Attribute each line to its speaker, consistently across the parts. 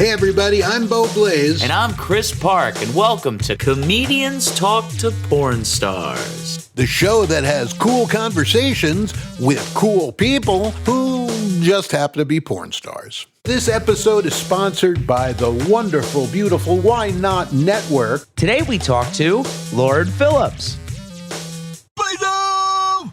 Speaker 1: Hey everybody, I'm Bo Blaze.
Speaker 2: And I'm Chris Park, and welcome to Comedians Talk to Porn Stars.
Speaker 1: The show that has cool conversations with cool people who just happen to be porn stars. This episode is sponsored by the wonderful, beautiful Why Not Network.
Speaker 2: Today we talk to Lauren Phillips.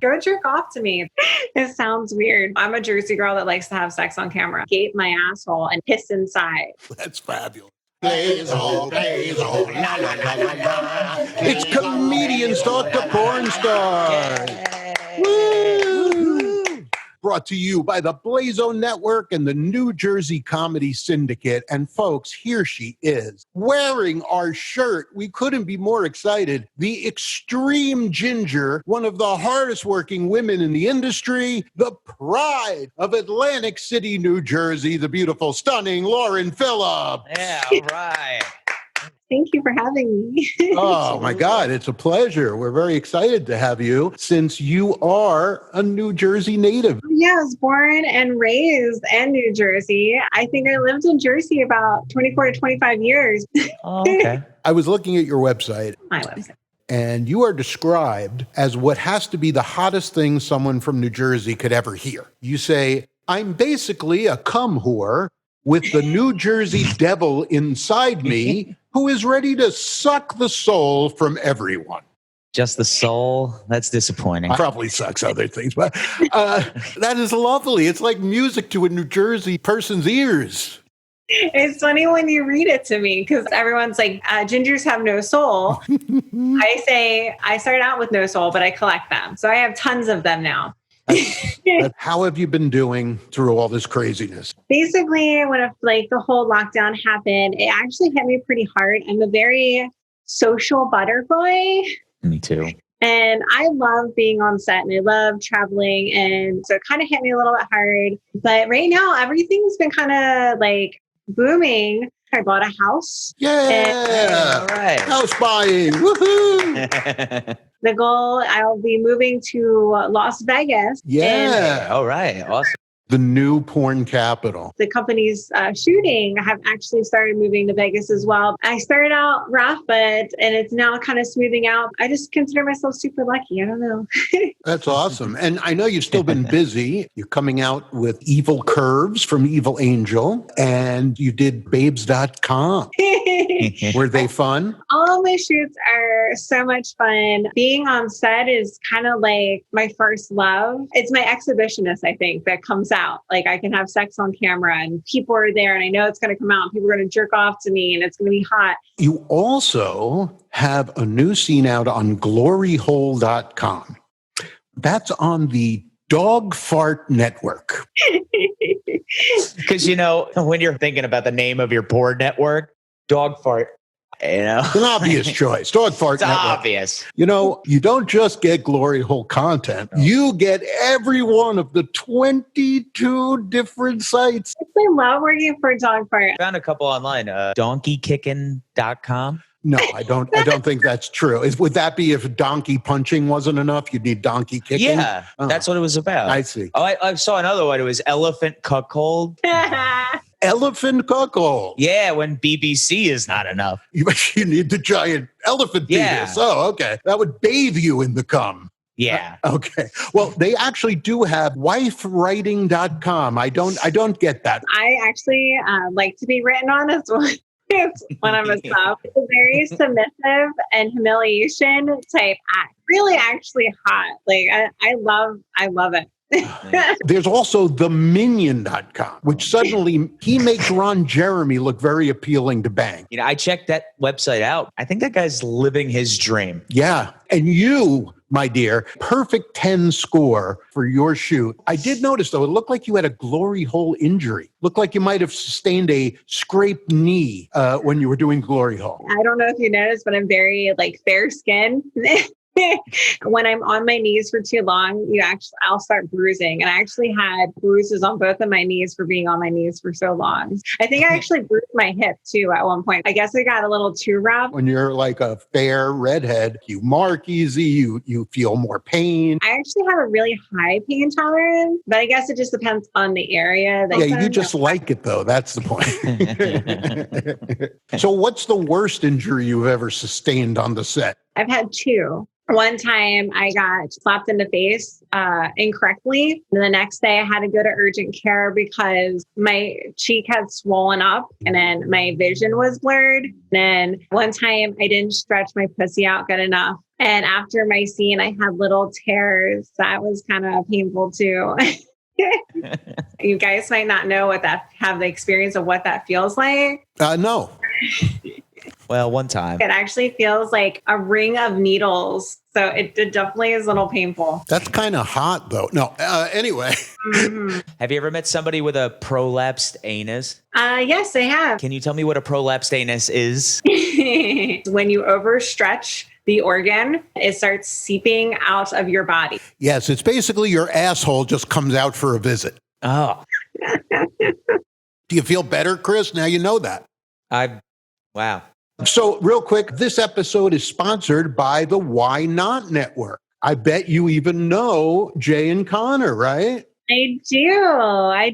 Speaker 3: Go jerk off to me. It sounds weird. I'm a Jersey girl that likes to have sex on camera. Gape my asshole and piss inside.
Speaker 1: That's fabulous.
Speaker 4: Blaze, oh, la, la, la, la, la.
Speaker 1: It's Comedians Talk to Porn Stars. Woo! Brought to you by the Blazo Network and the New Jersey Comedy Syndicate. And folks, here she is, wearing our shirt. We couldn't be more excited. The extreme ginger, one of the hardest working women in the industry, the pride of Atlantic City, New Jersey, the beautiful, stunning Lauren Phillips.
Speaker 2: Yeah, all right.
Speaker 3: Thank you for having me.
Speaker 1: Oh my God, it's a pleasure. We're very excited to have you since you are a New Jersey native.
Speaker 3: Yeah, I was born and raised in New Jersey. I think I lived in Jersey about 24 to 25 years.
Speaker 2: Oh, okay.
Speaker 1: I was looking at your website.
Speaker 3: My website.
Speaker 1: And you are described as what has to be the hottest thing someone from New Jersey could ever hear. You say, I'm basically a cum whore with the New Jersey devil inside me who is ready to suck the soul from everyone.
Speaker 2: Just the soul? That's disappointing.
Speaker 1: Probably sucks other things, but that is lovely. It's like music to a New Jersey person's ears.
Speaker 3: It's funny when you read it to me because everyone's like, gingers have no soul. I say, I started out with no soul, but I collect them. So I have tons of them now.
Speaker 1: How have you been doing through all this craziness?
Speaker 3: Basically, when the whole lockdown happened, it actually hit me pretty hard. I'm a very social butterfly.
Speaker 2: Me too.
Speaker 3: And I love being on set and I love traveling. And so it kind of hit me a little bit hard. But right now, everything's been kind of like booming. I bought a house.
Speaker 1: Yeah.
Speaker 2: All right.
Speaker 1: House buying. Woohoo.
Speaker 3: The goal, I'll be moving to Las Vegas.
Speaker 1: Yeah.
Speaker 2: All right. Awesome.
Speaker 1: The new porn capital.
Speaker 3: The company's shooting have actually started moving to Vegas as well. I started out rough, and it's now kind of smoothing out. I just consider myself super lucky. I don't know.
Speaker 1: That's awesome. And I know you've still been busy. You're coming out with Evil Curves from Evil Angel, and you did babes.com. Were they fun?
Speaker 3: All my shoots are so much fun. Being on set is kind of like my first love. It's my exhibitionist, I think, that comes out. Like I can have sex on camera and people are there and I know it's going to come out and people are going to jerk off to me and it's going to be hot.
Speaker 1: You also have a new scene out on gloryhole.com. That's on the Dog Fart Network.
Speaker 2: Because, when you're thinking about the name of your porn network, Dog Fart,
Speaker 1: It's an obvious choice. Dog Fart
Speaker 2: it's
Speaker 1: Network.
Speaker 2: obvious.
Speaker 1: You don't just get Glory Hole content. You get every one of the 22 different sites.
Speaker 3: I love working for Dog Fart.
Speaker 2: I found a couple online. Donkeykicking.com.
Speaker 1: No, I don't think that's true. Would that be if donkey punching wasn't enough? You'd need donkey kicking?
Speaker 2: Yeah, that's what it was about.
Speaker 1: I see.
Speaker 2: Oh, I saw another one. It was Elephant Cuckold.
Speaker 1: Elephant cuckold.
Speaker 2: Yeah, when BBC is not enough.
Speaker 1: You need the giant elephant penis. Oh, okay. That would bathe you in the cum.
Speaker 2: Yeah.
Speaker 1: Okay. Well, they actually do have wifewriting.com. I don't get that.
Speaker 3: I actually like to be written on as well. When I'm a sub. It's a very submissive and humiliation type act. Really actually hot. Like I love it.
Speaker 1: There's also theminion.com, which suddenly he makes Ron Jeremy look very appealing to bang.
Speaker 2: I checked that website out. I think that guy's living his dream.
Speaker 1: Yeah. And you, my dear, perfect 10 score for your shoot. I did notice, though, it looked like you had a glory hole injury. Looked like you might have sustained a scraped knee when you were doing glory hole.
Speaker 3: I don't know if you noticed, but I'm very fair skinned. When I'm on my knees for too long, I'll start bruising. And I actually had bruises on both of my knees for being on my knees for so long. I think I actually bruised my hip too at one point. I guess I got a little too rough.
Speaker 1: When you're like a fair redhead, you mark easy, you feel more pain.
Speaker 3: I actually have a really high pain tolerance, but I guess it just depends on the area.
Speaker 1: Yeah, you just like it though. That's the point. So what's the worst injury you've ever sustained on the set?
Speaker 3: I've had two. One time I got slapped in the face incorrectly. And the next day I had to go to urgent care because my cheek had swollen up and then my vision was blurred. And then one time I didn't stretch my pussy out good enough. And after my scene, I had little tears. That was kind of painful too. You guys might not know have the experience of what that feels like.
Speaker 1: No.
Speaker 2: Well, one time.
Speaker 3: It actually feels like a ring of needles. So it definitely is a little painful.
Speaker 1: That's kind of hot though. No, anyway.
Speaker 3: Mm-hmm.
Speaker 2: Have you ever met somebody with a prolapsed anus?
Speaker 3: Yes, I have.
Speaker 2: Can you tell me what a prolapsed anus is?
Speaker 3: When you overstretch the organ, it starts seeping out of your body.
Speaker 1: Yes, it's basically your asshole just comes out for a visit.
Speaker 2: Oh.
Speaker 1: Do you feel better, Chris? Now you know that.
Speaker 2: Wow.
Speaker 1: So real quick, this episode is sponsored by the Why Not Network. I bet you even know Jay and Connor, right?
Speaker 3: I do. I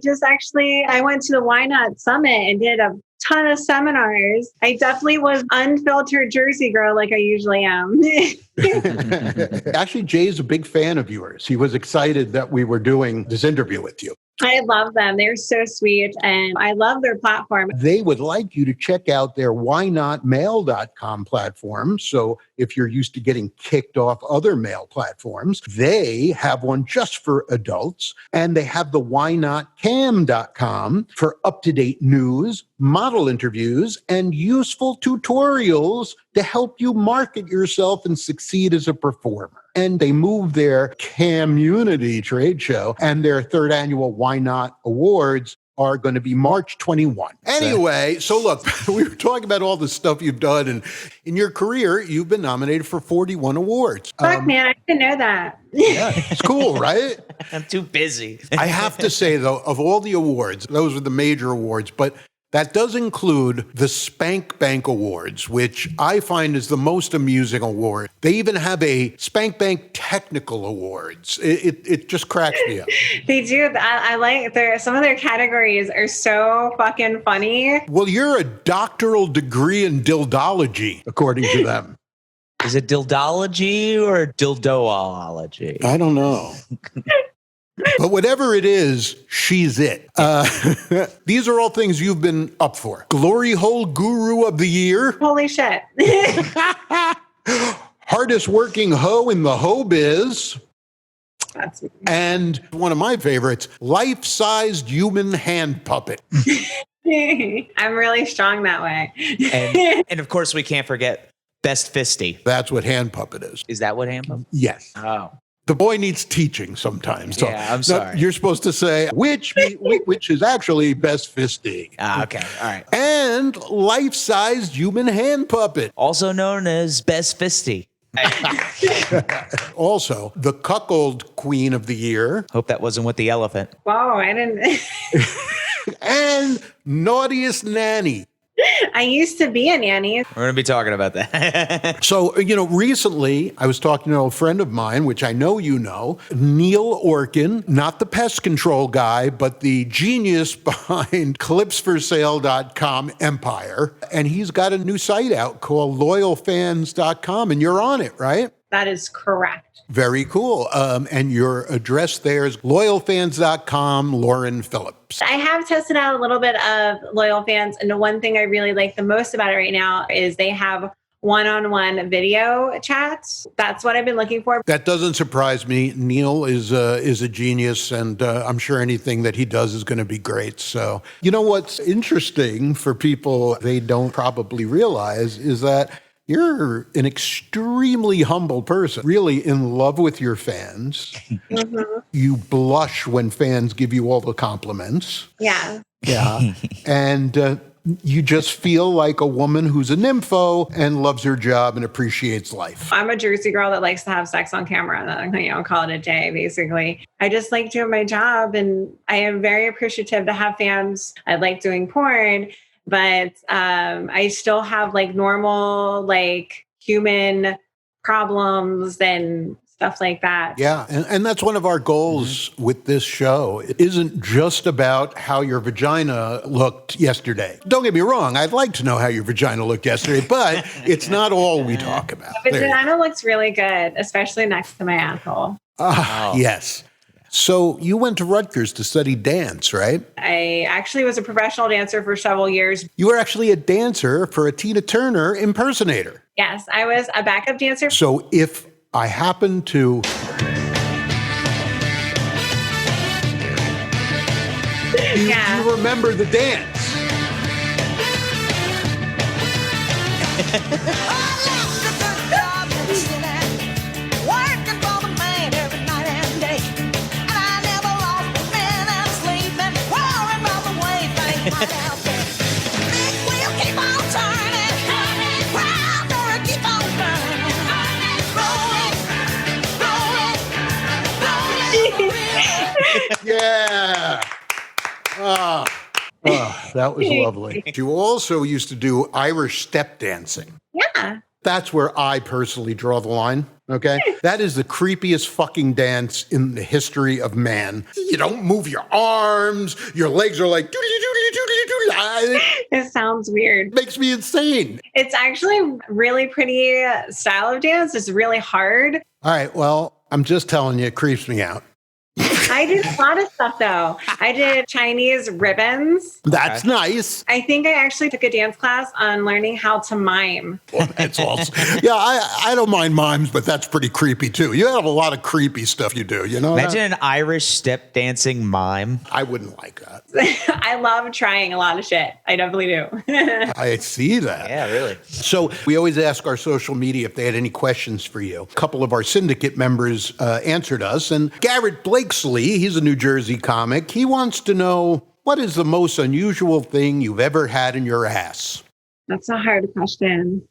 Speaker 3: went to the Why Not Summit and did a ton of seminars. I definitely was unfiltered Jersey girl like I usually am.
Speaker 1: Actually, Jay's a big fan of yours. He was excited that we were doing this interview with you.
Speaker 3: I love them. They're so sweet and I love their platform.
Speaker 1: They would like you to check out their whynotmail.com platform. So if you're used to getting kicked off other mail platforms, they have one just for adults. And they have the whynotcam.com for up-to-date news, model interviews, and useful tutorials to help you market yourself and succeed as a performer. And they moved their community trade show and their third annual Why Not Awards are going to be March 21. Anyway, so look, we were talking about all the stuff you've done. And in your career, you've been nominated for 41 awards.
Speaker 3: Fuck, man, I didn't know that.
Speaker 1: Yeah, it's cool, right?
Speaker 2: I'm too busy.
Speaker 1: I have to say, though, of all the awards, those are the major awards, but that does include the Spank Bank Awards, which I find is the most amusing award. They even have a Spank Bank Technical Awards. It just cracks me up.
Speaker 3: They do. I like some of their categories are so fucking funny.
Speaker 1: Well, you're a doctoral degree in dildology, according to them.
Speaker 2: Is it dildology or dildoology?
Speaker 1: I don't know. But whatever it is, she's it. These are all things you've been up for. Glory Hole Guru of the Year.
Speaker 3: Holy shit.
Speaker 1: Hardest working hoe in the hoe biz.
Speaker 3: That's
Speaker 1: And one of my favorites, life-sized human hand puppet.
Speaker 3: I'm really strong that way.
Speaker 2: And of course, we can't forget Best Fisty.
Speaker 1: That's what hand puppet is.
Speaker 2: Is that what hand puppet?
Speaker 1: Yes.
Speaker 2: Oh.
Speaker 1: The boy needs teaching sometimes. So
Speaker 2: Yeah, I'm sorry.
Speaker 1: You're supposed to say, which is actually Best Fisty.
Speaker 2: Okay. All right.
Speaker 1: And life-sized human hand puppet.
Speaker 2: Also known as Best Fisty.
Speaker 1: Also, the cuckold queen of the year.
Speaker 2: Hope that wasn't with the elephant.
Speaker 3: Whoa, I didn't.
Speaker 1: And naughtiest nanny.
Speaker 3: I used to be a nanny.
Speaker 2: We're going to be talking about that.
Speaker 1: So, recently I was talking to a friend of mine, which I know you know, Neil Orkin, not the pest control guy, but the genius behind clipsforsale.com empire. And he's got a new site out called loyalfans.com, and you're on it, right?
Speaker 3: That is correct.
Speaker 1: Very cool. And your address there is loyalfans.com, Lauren Phillips.
Speaker 3: I have tested out a little bit of Loyal Fans. And the one thing I really like the most about it right now is they have one-on-one video chats. That's what I've been looking for.
Speaker 1: That doesn't surprise me. Neil is a genius, and I'm sure anything that he does is going to be great. So, what's interesting for people they don't probably realize is that you're an extremely humble person, really in love with your fans.
Speaker 3: Mm-hmm.
Speaker 1: You blush when fans give you all the compliments.
Speaker 3: Yeah.
Speaker 1: Yeah. And you just feel like a woman who's a nympho and loves her job and appreciates life.
Speaker 3: I'm a Jersey girl that likes to have sex on camera and call it a day, basically. I just like doing my job, and I am very appreciative to have fans. I like doing porn, but I still have like normal, like human problems and stuff like that.
Speaker 1: Yeah. And that's one of our goals with this show. It isn't just about how your vagina looked yesterday. Don't get me wrong. I'd like to know how your vagina looked yesterday, but it's not all we talk about.
Speaker 3: The vagina looks really good, especially next to my asshole.
Speaker 1: Yes. So you went to Rutgers to study dance, right?
Speaker 3: I actually was a professional dancer for several years.
Speaker 1: You were actually a dancer for a Tina Turner impersonator.
Speaker 3: Yes, I was a backup dancer.
Speaker 1: So if I happen to... You remember the dance. Yeah. That was lovely. You also used to do Irish step dancing.
Speaker 3: Yeah.
Speaker 1: That's where I personally draw the line, okay? That is the creepiest fucking dance in the history of man. You don't move your arms. Your legs are like doodly.
Speaker 3: It sounds weird.
Speaker 1: It makes me insane.
Speaker 3: It's actually really pretty style of dance. It's really hard.
Speaker 1: All right, well, I'm just telling you, it creeps me out.
Speaker 3: I did a lot of stuff, though. I did Chinese ribbons.
Speaker 1: That's nice.
Speaker 3: I think I actually took a dance class on learning how to mime.
Speaker 1: Well, that's awesome. Yeah, I don't mind mimes, but that's pretty creepy, too. You have a lot of creepy stuff you do, you know?
Speaker 2: Imagine an Irish step dancing mime.
Speaker 1: I wouldn't like that.
Speaker 3: I love trying a lot of shit. I definitely do.
Speaker 1: I see that.
Speaker 2: Yeah, really.
Speaker 1: So we always ask our social media if they had any questions for you. A couple of our syndicate members answered us, and Garrett Blakesley, he's a New Jersey comic. He wants to know, what is the most unusual thing you've ever had in your ass?
Speaker 3: That's a hard question.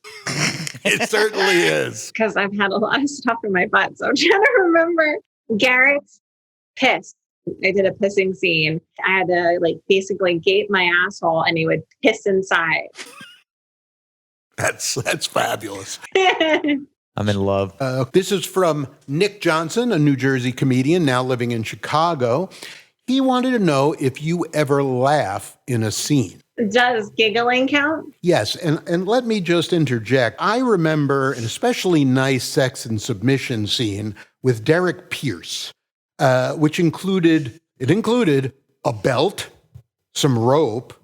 Speaker 1: It certainly is.
Speaker 3: Because I've had a lot of stuff in my butt, so I'm trying to remember. Garrett's piss. I did a pissing scene. I had to basically gape my asshole and he would piss inside.
Speaker 1: That's fabulous.
Speaker 2: I'm in love.
Speaker 1: This is from Nick Johnson, a New Jersey comedian now living in Chicago. He wanted to know if you ever laugh in a scene.
Speaker 3: Does giggling count?
Speaker 1: Yes, and let me just interject. I remember an especially nice sex and submission scene with Derek Pierce, which included a belt, some rope,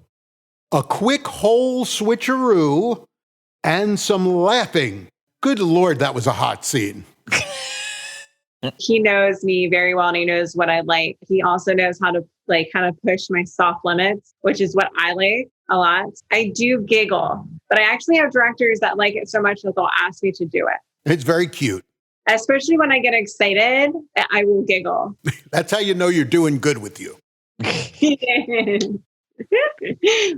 Speaker 1: a quick hole switcheroo, and some laughing. Good Lord, that was a hot scene.
Speaker 3: He knows me very well and he knows what I like. He also knows how to kind of push my soft limits, which is what I like a lot. I do giggle, but I actually have directors that like it so much that they'll ask me to do it.
Speaker 1: It's very cute.
Speaker 3: Especially when I get excited, I will giggle.
Speaker 1: That's how you know you're doing good with you.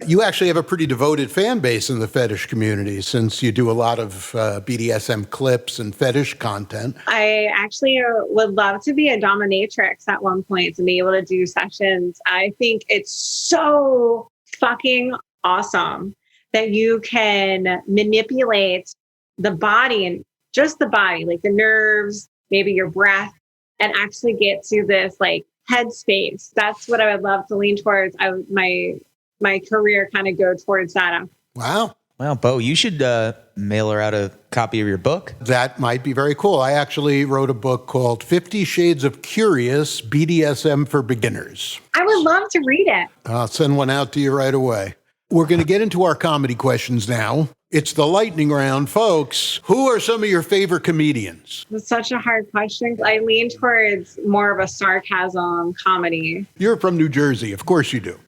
Speaker 1: You actually have a pretty devoted fan base in the fetish community since you do a lot of BDSM clips and fetish content.
Speaker 3: I actually would love to be a dominatrix at one point to be able to do sessions. I think it's so fucking awesome that you can manipulate the body and just the body, like the nerves, maybe your breath, and actually get to this headspace. That's what I would love to lean towards. My career kind of go towards that.
Speaker 1: Wow.
Speaker 2: Well, Bo, you should mail her out a copy of your book.
Speaker 1: That might be very cool. I actually wrote a book called 50 Shades of Curious, BDSM for Beginners.
Speaker 3: I would love to read it.
Speaker 1: I'll send one out to you right away. We're going to get into our comedy questions now. It's the lightning round, folks. Who are some of your favorite comedians?
Speaker 3: It's such a hard question. I lean towards more of a sarcasm comedy.
Speaker 1: You're from New Jersey. Of course you do.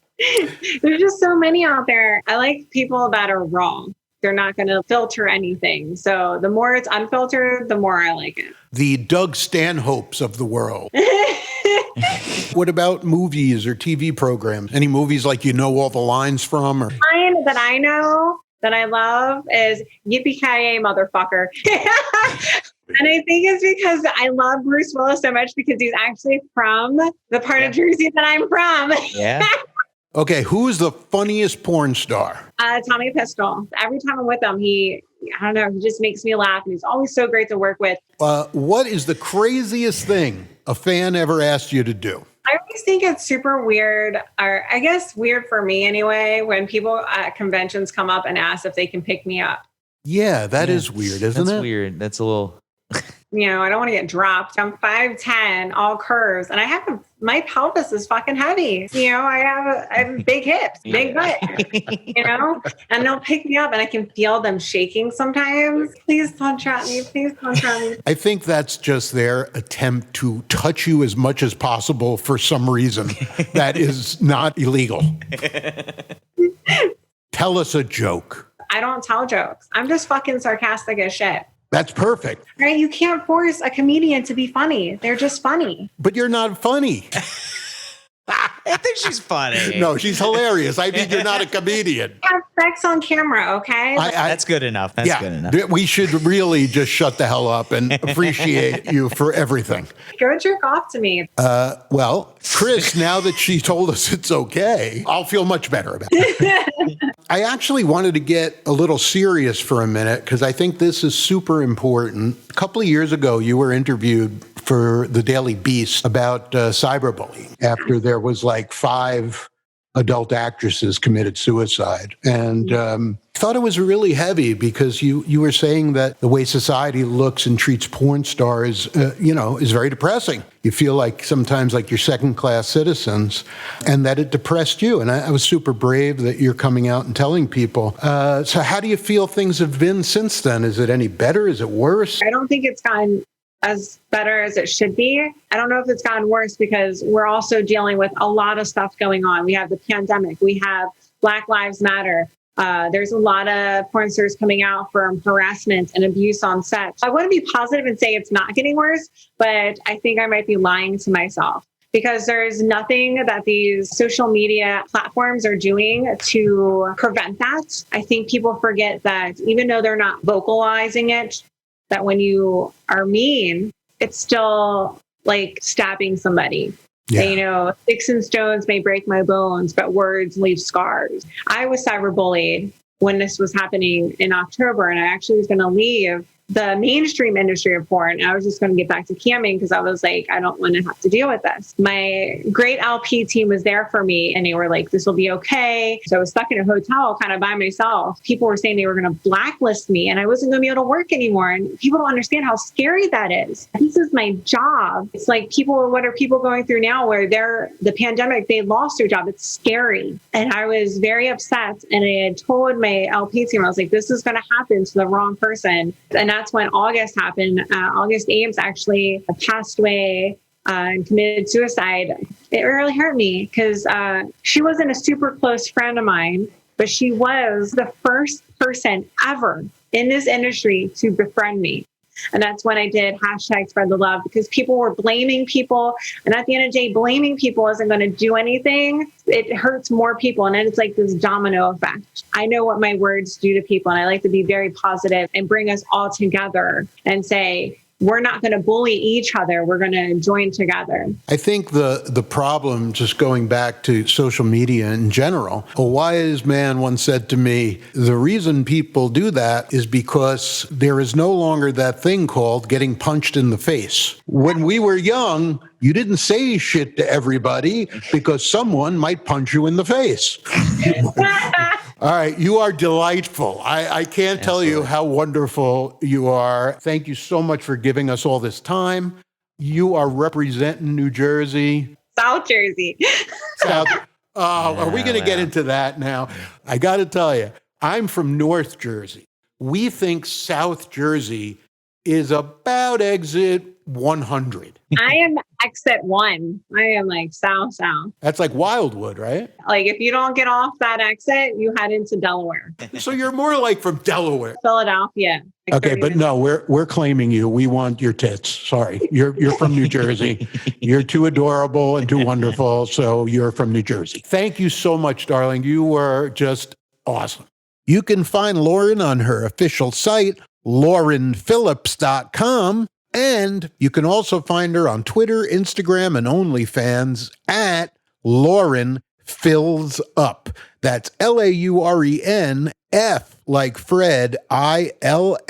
Speaker 3: There's just so many out there. I like people that are raw. They're not going to filter anything. So the more it's unfiltered, the more I like it.
Speaker 1: The Doug Stanhopes of the world. What about movies or TV programs? Any movies like you know all the lines from? Or
Speaker 3: Mine that I know that I love is Yippee-ki-yay, motherfucker. And I think it's because I love Bruce Willis so much because he's actually from the part of Jersey that I'm from.
Speaker 2: Yeah.
Speaker 1: Okay, who is the funniest porn star?
Speaker 3: Tommy Pistol. Every time I'm with him, he just makes me laugh. And he's always so great to work with.
Speaker 1: What is the craziest thing a fan ever asked you to do?
Speaker 3: I always think it's super weird, or I guess weird for me anyway, when people at conventions come up and ask if they can pick me up.
Speaker 1: Yeah, that is weird, isn't it?
Speaker 2: That's weird. That's a little...
Speaker 3: I don't want to get dropped. I'm 5'10", all curves, and my pelvis is fucking heavy. I have big hips, big butt, and they'll pick me up and I can feel them shaking sometimes. Please don't trap me. Please don't trap me.
Speaker 1: I think that's just their attempt to touch you as much as possible for some reason that is not illegal. Tell us a joke.
Speaker 3: I don't tell jokes. I'm just fucking sarcastic as shit.
Speaker 1: That's perfect.
Speaker 3: Right? You can't force a comedian to be funny. They're just funny.
Speaker 1: But you're not funny.
Speaker 2: I think she's funny.
Speaker 1: No, she's hilarious. I mean, you're not a comedian.
Speaker 3: Have sex on camera, okay?
Speaker 2: That's good enough. That's good enough.
Speaker 1: We should really just shut the hell up and appreciate you for everything.
Speaker 3: Go jerk off to me.
Speaker 1: Well, Chris, now that she told us it's okay, I'll feel much better about it. I actually wanted to get a little serious for a minute because I think this is super important. A couple of years ago, you were interviewed for the Daily Beast about cyberbullying after there was like 5 adult actresses committed suicide. And thought it was really heavy because you were saying that the way society looks and treats porn stars, is very depressing. You feel like sometimes like you're second-class citizens and that it depressed you. And I was super brave that you're coming out and telling people. So how do you feel things have been since then? Is it any better? Is it worse?
Speaker 3: I don't think it's gotten as better as it should be. I don't know if it's gotten worse because we're also dealing with a lot of stuff going on. We have the pandemic. We have Black Lives Matter. There's a lot of porn stars coming out from harassment and abuse on set. I want to be positive and say it's not getting worse, but I think I might be lying to myself because there's nothing that these social media platforms are doing to prevent that. I think people forget that even though they're not vocalizing it, that when you are mean, it's still like stabbing somebody. Yeah. Sticks and stones may break my bones, but words leave scars. I was cyberbullied when this was happening in October, and I actually was going to leave the mainstream industry of porn. I was just going to get back to camming because I was like, I don't want to have to deal with this. My great LP team was there for me and they were like, this will be okay. So I was stuck in a hotel kind of by myself. People were saying they were going to blacklist me and I wasn't going to be able to work anymore. And people don't understand how scary that is. This is my job. It's like what are people going through now where the pandemic, they lost their job. It's scary. And I was very upset. And I had told my LP team, I was like, this is going to happen to the wrong person. And that's when August happened. August Ames actually passed away and committed suicide. It really hurt me because she wasn't a super close friend of mine, but she was the first person ever in this industry to befriend me. And that's when I did #SpreadTheLove because people were blaming people. And at the end of the day, blaming people isn't going to do anything. It hurts more people. And then it's like this domino effect. I know what my words do to people. And I like to be very positive and bring us all together and say, we're not going to bully each other. We're going to join together. I
Speaker 1: think the problem, just going back to social media in general, a wise man once said to me, the reason people do that is because there is no longer that thing called getting punched in the face. When we were young, you didn't say shit to everybody because someone might punch you in the face. All right, you are delightful. I can't tell you how wonderful you are. Thank you so much for giving us all this time. You are representing New Jersey.
Speaker 3: South Jersey.
Speaker 1: Are we going to get into that now? I got to tell you, I'm from North Jersey. We think South Jersey is about exit 100.
Speaker 3: I am exit 1. I am like south.
Speaker 1: That's like Wildwood, right?
Speaker 3: Like if you don't get off that exit, you head into Delaware,
Speaker 1: So you're more like from Delaware.
Speaker 3: Philadelphia. Like
Speaker 1: Okay,
Speaker 3: 30
Speaker 1: but no, we're claiming you. We want your tits. Sorry. You're from New Jersey. You're too adorable and too wonderful. So you're from New Jersey. Thank you so much, darling. You were just awesome. You can find Lauren on her official site, laurenphillips.com. And you can also find her on Twitter, Instagram, and OnlyFans at Lauren Fills Up. That's LAUREN F like Fred, ILLSUP.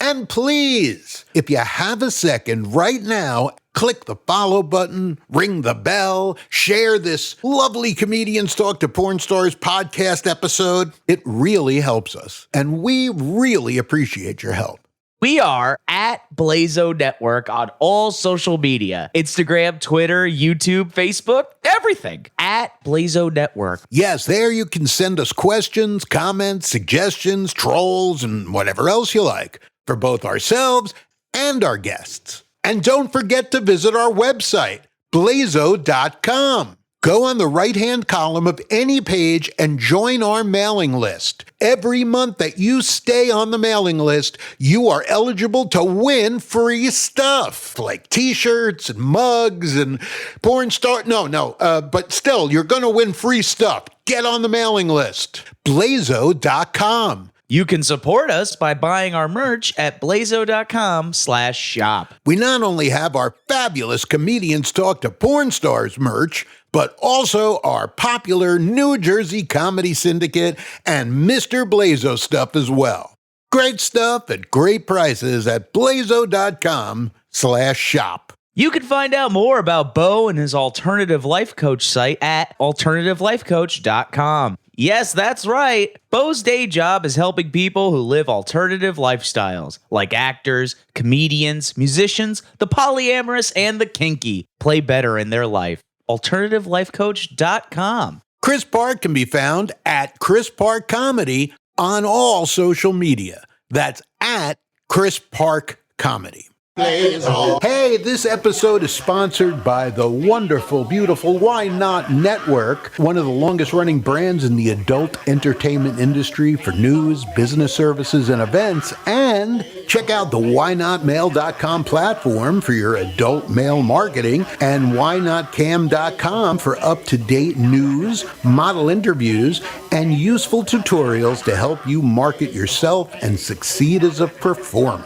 Speaker 1: And please, if you have a second right now, click the follow button, ring the bell, share this lovely Comedians Talk to Porn Stars podcast episode. It really helps us, and we really appreciate your help.
Speaker 2: We are at Blazo Network on all social media. Instagram, Twitter, YouTube, Facebook, everything. At Blazo Network.
Speaker 1: Yes, there you can send us questions, comments, suggestions, trolls, and whatever else you like for both ourselves and our guests. And don't forget to visit our website, blazo.com. Go on the right-hand column of any page and join our mailing list. Every month that you stay on the mailing list, you are eligible to win free stuff like t-shirts and mugs and porn star. But still, you're going to win free stuff. Get on the mailing list. Blazo.com.
Speaker 2: You can support us by buying our merch at blazo.com/shop.
Speaker 1: We not only have our fabulous Comedians Talk to Porn Stars merch, but also our popular New Jersey Comedy Syndicate and Mr. Blazo stuff as well. Great stuff at great prices at blazo.com/shop.
Speaker 2: You can find out more about Bo and his alternative life coach site at alternativelifecoach.com. Yes, that's right. Bo's day job is helping people who live alternative lifestyles, like actors, comedians, musicians, the polyamorous, and the kinky, play better in their life. alternativelifecoach.com. Chris Park can be found at Chris Park Comedy on all social media. That's at Chris Park Comedy. Hey, this episode is sponsored by the wonderful, beautiful Why Not Network, one of the longest running brands in the adult entertainment industry for news, business services, and events. And check out the whynotmail.com platform for your adult mail marketing and whynotcam.com for up-to-date news, model interviews, and useful tutorials to help you market yourself and succeed as a performer.